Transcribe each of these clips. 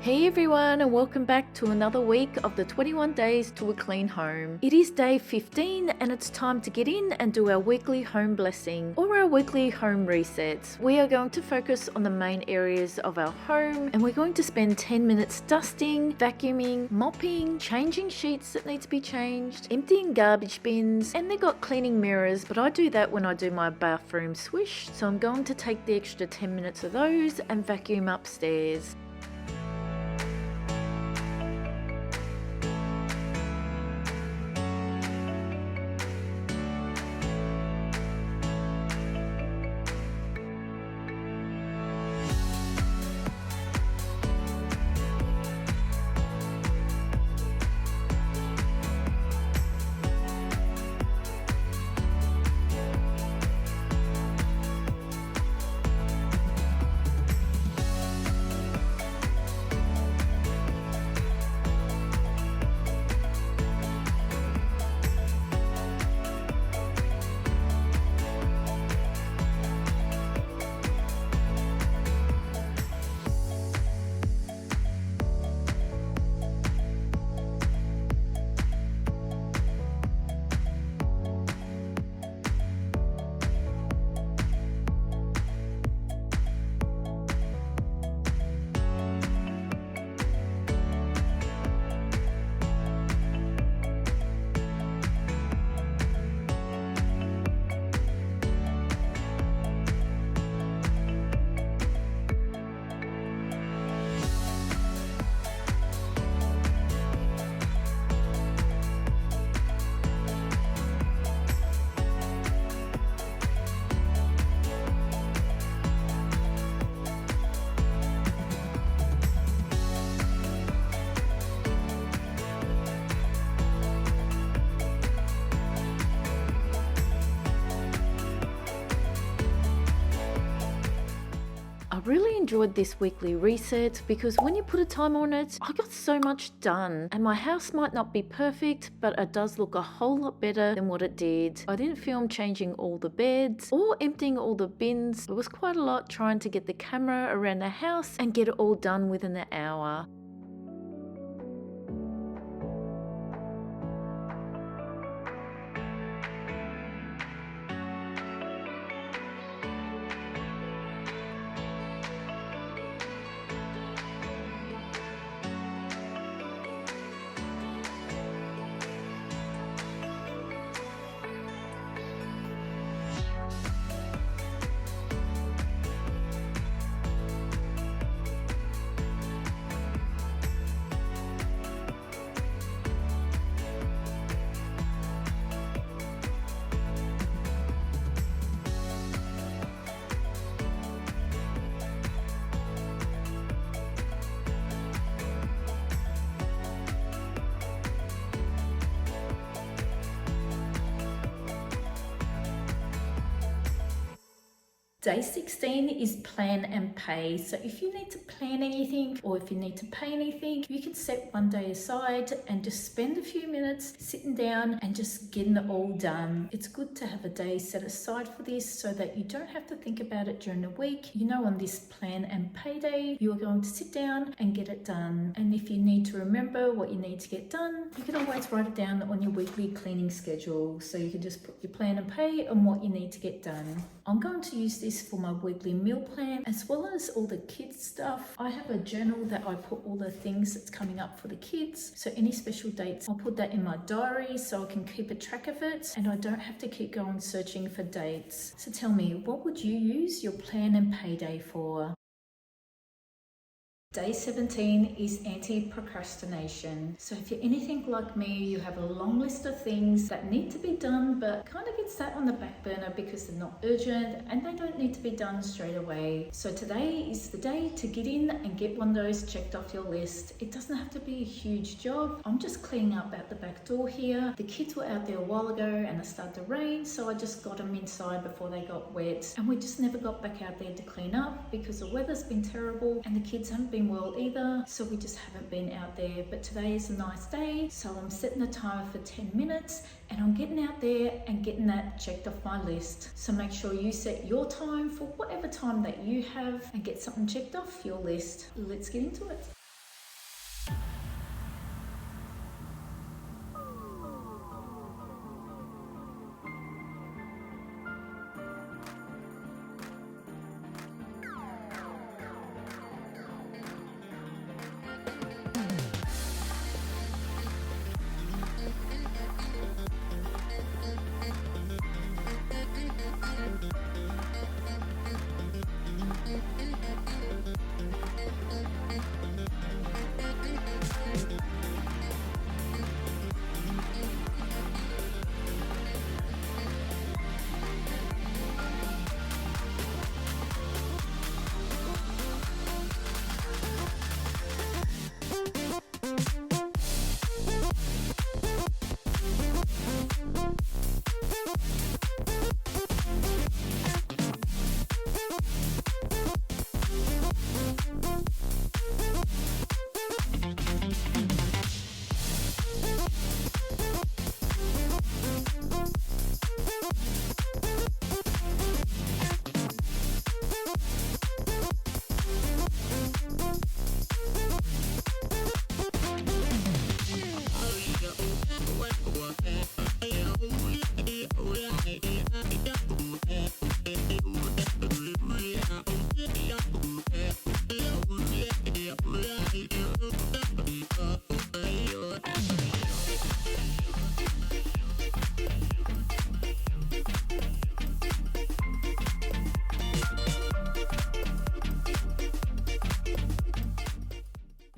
Hey everyone, and welcome back to another week of the 21 Days to a Clean Home. It is day 15 and it's time to get in and do our weekly home blessing or our weekly home resets. We are going to focus on the main areas of our home and we're going to spend 10 minutes dusting, vacuuming, mopping, changing sheets that need to be changed, emptying garbage bins, and they got cleaning mirrors, but I do that when I do my bathroom swish, so I'm going to take the extra 10 minutes of those and vacuum upstairs. I really enjoyed this weekly reset because when you put a time on it, I got so much done. And my house might not be perfect, but it does look a whole lot better than what it did. I didn't film changing all the beds or emptying all the bins. It was quite a lot trying to get the camera around the house and get it all done within an hour. Day 16 is plan and pay. So if you need to plan anything or if you need to pay anything, you can set one day aside and just spend a few minutes sitting down and just getting it all done. It's good to have a day set aside for this so that you don't have to think about it during the week. You know, on this plan and pay day, you are going to sit down and get it done. And if you need to remember what you need to get done, you can always write it down on your weekly cleaning schedule. So you can just put your plan and pay and what you need to get done. I'm going to use this for my weekly meal plan as well as all the kids stuff. I have a journal that I put all the things that's coming up for the kids. So any special dates, I'll put that in my diary so I can keep a track of it and I don't have to keep going searching for dates. So tell me, what would you use your plan and pay day for? Day 17 is anti-procrastination. So if you're anything like me, you have a long list of things that need to be done but kind of get sat on the back burner because they're not urgent and they don't need to be done straight away. So today is the day to get in and get one of those checked off your list. It doesn't have to be a huge job. I'm just cleaning up out the back door here. The kids were out there a while ago and it started to rain, so I just got them inside before they got wet, and we just never got back out there to clean up because the weather's been terrible and the kids haven't been well either, so we just haven't been out there. But today is a nice day, so I'm setting a timer for 10 minutes and I'm getting out there and getting that checked off my list. So make sure you set your time for whatever time that you have and get something checked off your list. Let's get into it.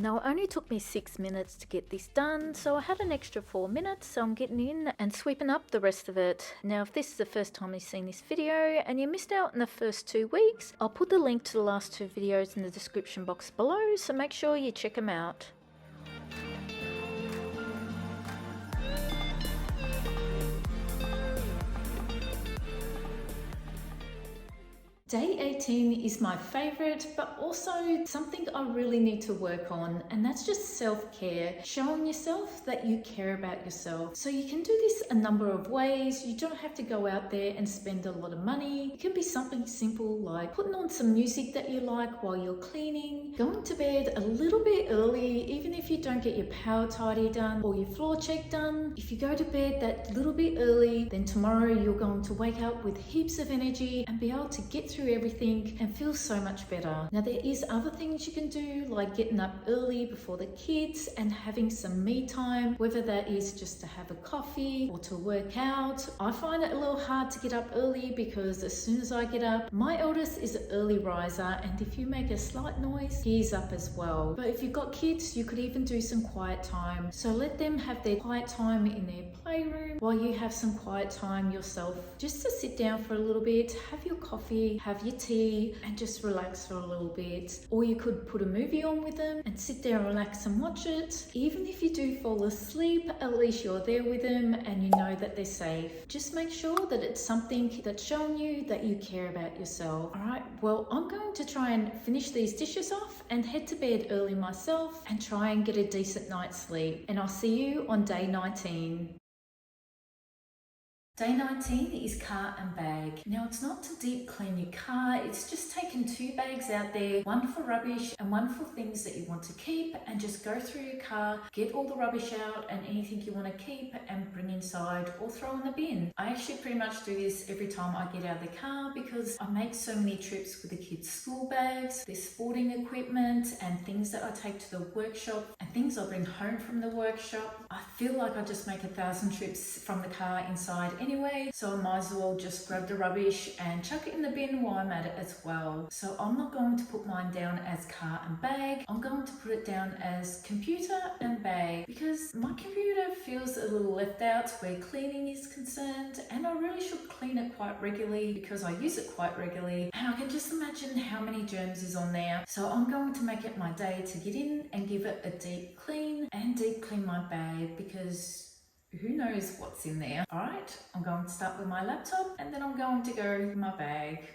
Now it only took me 6 minutes to get this done, so I had an extra 4 minutes, so I'm getting in and sweeping up the rest of it. Now if this is the first time you've seen this video and you missed out in the first 2 weeks, I'll put the link to the last 2 videos in the description box below, so make sure you check them out. Day 18 is my favorite, but also something I really need to work on, and that's just self-care, showing yourself that you care about yourself. So you can do this a number of ways. You don't have to go out there and spend a lot of money. It can be something simple like putting on some music that you like while you're cleaning, going to bed a little bit early, even if you don't get your power tidy done or your floor check done. If you go to bed that little bit early, then tomorrow you're going to wake up with heaps of energy and be able to get through everything and feel so much better. Now there is other things you can do, like getting up early before the kids and having some me time, whether that is just to have a coffee or to work out. I find it a little hard to get up early because as soon as I get up, my eldest is an early riser, and if you make a slight noise, he's up as well. But if you've got kids, you could even do some quiet time. So let them have their quiet time in their playroom while you have some quiet time yourself, just to sit down for a little bit, have your coffee, have your tea, and just relax for a little bit. Or you could put a movie on with them and sit there, relax and watch it. Even if you do fall asleep, at least you're there with them and you know that they're safe. Just make sure that it's something that's showing you that you care about yourself. Alright, well, I'm going to try and finish these dishes off and head to bed early myself and try and get a decent night's sleep. And I'll see you on day 19. Day 19 is car and bag. Now it's not to deep clean your car, it's just taking 2 bags out there, one for rubbish and one for things that you want to keep, and just go through your car, get all the rubbish out and anything you want to keep and bring inside or throw in the bin. I actually pretty much do this every time I get out of the car because I make so many trips with the kids' school bags, their sporting equipment and things that I take to the workshop and things I bring home from the workshop. I feel like I just make 1,000 trips from the car inside anyway, so I might as well just grab the rubbish and chuck it in the bin while I'm at it as well. So I'm not going to put mine down as car and bag, I'm going to put it down as computer and bag, because my computer feels a little left out where cleaning is concerned, and I really should clean it quite regularly because I use it quite regularly, and I can just imagine how many germs is on there. So I'm going to make it my day to get in and give it a deep clean and deep clean my bag, because who knows what's in there. Alright, I'm going to start with my laptop and then I'm going to go with my bag.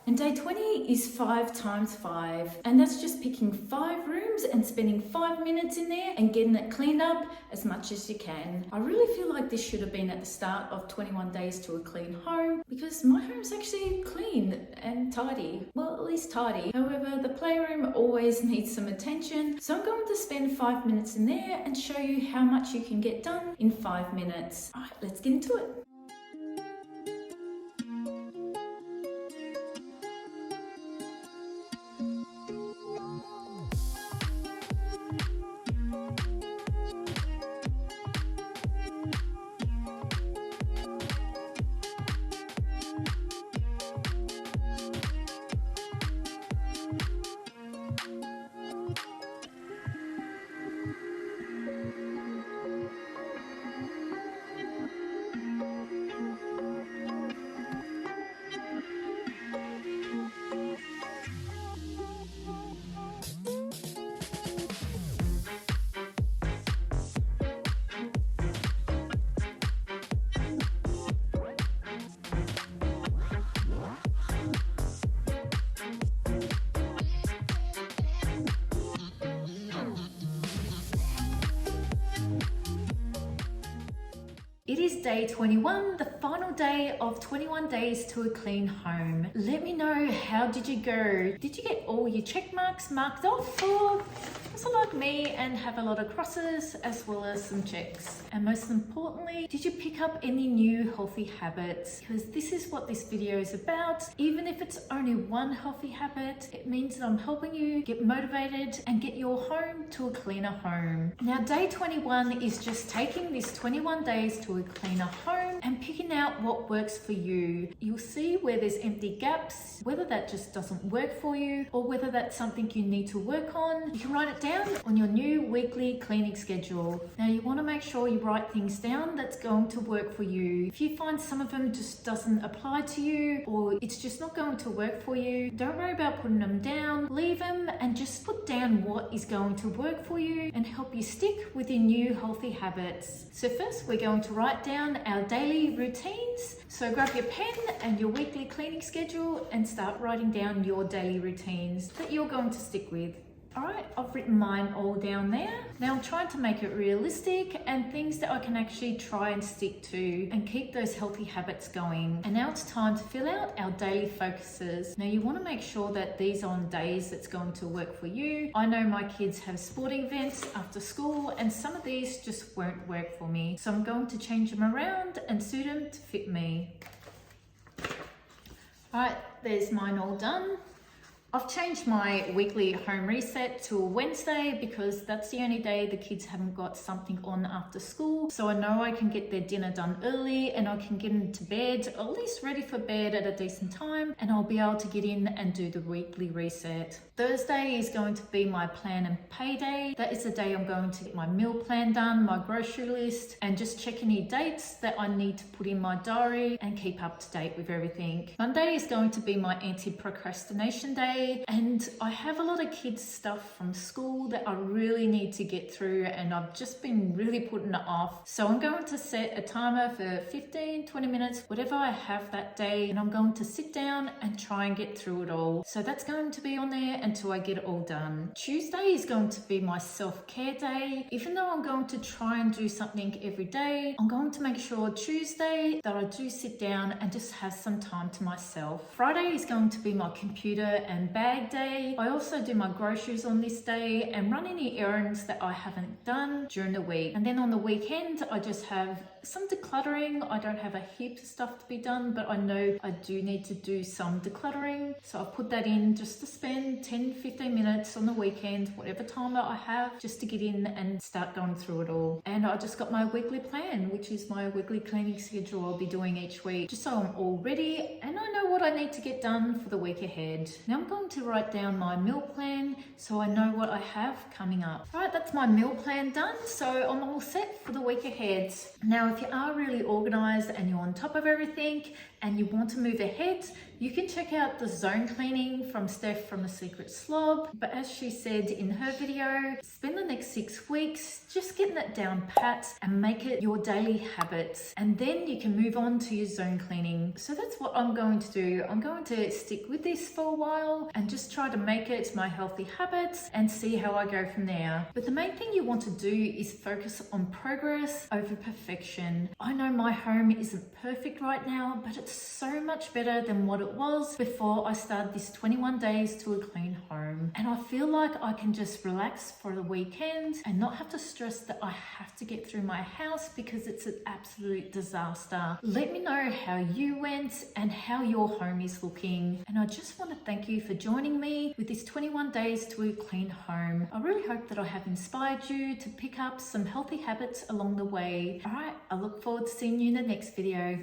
And day 20 is 5 times 5, and that's just picking 5 rooms and spending 5 minutes in there and getting it cleaned up as much as you can. I really feel like this should have been at the start of 21 days to a clean home, because my home's actually clean and tidy. Well, at least tidy. However, the playroom always needs some attention, so I'm going to spend 5 minutes in there and show you how much you can get done in 5 minutes. Alright, let's get into it. It is day 21, the final day of 21 days to a clean home. Let me know, how did you go? Did you get all your check marks marked off, or was it like me and have a lot of crosses as well as some checks? And most importantly, did you pick up any new healthy habits? Because this is what this video is about. Even if it's only one healthy habit, it means that I'm helping you get motivated and get your home to a cleaner home. Now, day 21 is just taking this 21 days to a cleaner home and picking out what works for you. You'll see where there's empty gaps, whether that just doesn't work for you or whether that's something you need to work on. You can write it down on your new weekly cleaning schedule. Now, you want to make sure you write things down that's going to work for you. If you find some of them just doesn't apply to you or it's just not going to work for you, don't worry about putting them down. Leave them and just put down what is going to work for you and help you stick with your new healthy habits. So first, we're going to write down our daily routines. So grab your pen and your weekly cleaning schedule and start writing down your daily routines that you're going to stick with. Alright, I've written mine all down there. Now I'm trying to make it realistic and things that I can actually try and stick to and keep those healthy habits going. And now it's time to fill out our daily focuses. Now you want to make sure that these are on days that's going to work for you. I know my kids have sporting events after school and some of these just won't work for me. So I'm going to change them around and suit them to fit me. Alright, there's mine all done. I've changed my weekly home reset to a Wednesday because that's the only day the kids haven't got something on after school. So I know I can get their dinner done early and I can get them to bed, or at least ready for bed at a decent time, and I'll be able to get in and do the weekly reset. Thursday is going to be my plan and pay day. That is the day I'm going to get my meal plan done, my grocery list, and just check any dates that I need to put in my diary and keep up to date with everything. Monday is going to be my anti-procrastination day. And I have a lot of kids stuff from school that I really need to get through and I've just been really putting it off. So I'm going to set a timer for 15, 20 minutes, whatever I have that day, and I'm going to sit down and try and get through it all. So that's going to be on there until I get it all done. Tuesday is going to be my self-care day. Even though I'm going to try and do something every day, I'm going to make sure Tuesday that I do sit down and just have some time to myself. Friday is going to be my computer and bag day. I also do my groceries on this day and run any errands that I haven't done during the week. And then on the weekend, I just have some decluttering. I don't have a heap of stuff to be done, but I know I do need to do some decluttering. So I've put that in just to spend 10, 15 minutes on the weekend, whatever time that I have, just to get in and start going through it all. And I just got my weekly plan, which is my weekly cleaning schedule I'll be doing each week, just so I'm all ready and I know what I need to get done for the week ahead. Now I'm going to write down my meal plan so I know what I have coming up. All right, that's my meal plan done, so I'm all set for the week ahead. Now, if you are really organized and you're on top of everything and you want to move ahead, you can check out the zone cleaning from Steph from The Secret Slob. But as she said in her video, spend the next 6 weeks just getting it down pat and make it your daily habits. And then you can move on to your zone cleaning. So that's what I'm going to do. I'm going to stick with this for a while and just try to make it my healthy habits and see how I go from there. But the main thing you want to do is focus on progress over perfection. I know my home isn't perfect right now, but it's so much better than what it was before I started this 21 days to a clean home. And I feel like I can just relax for the weekend and not have to stress that I have to get through my house because it's an absolute disaster. Let me know how you went and how your home is looking. And I just want to thank you for joining me with this 21 days to a clean home. I really hope that I have inspired you to pick up some healthy habits along the way. All right, I look forward to seeing you in the next video.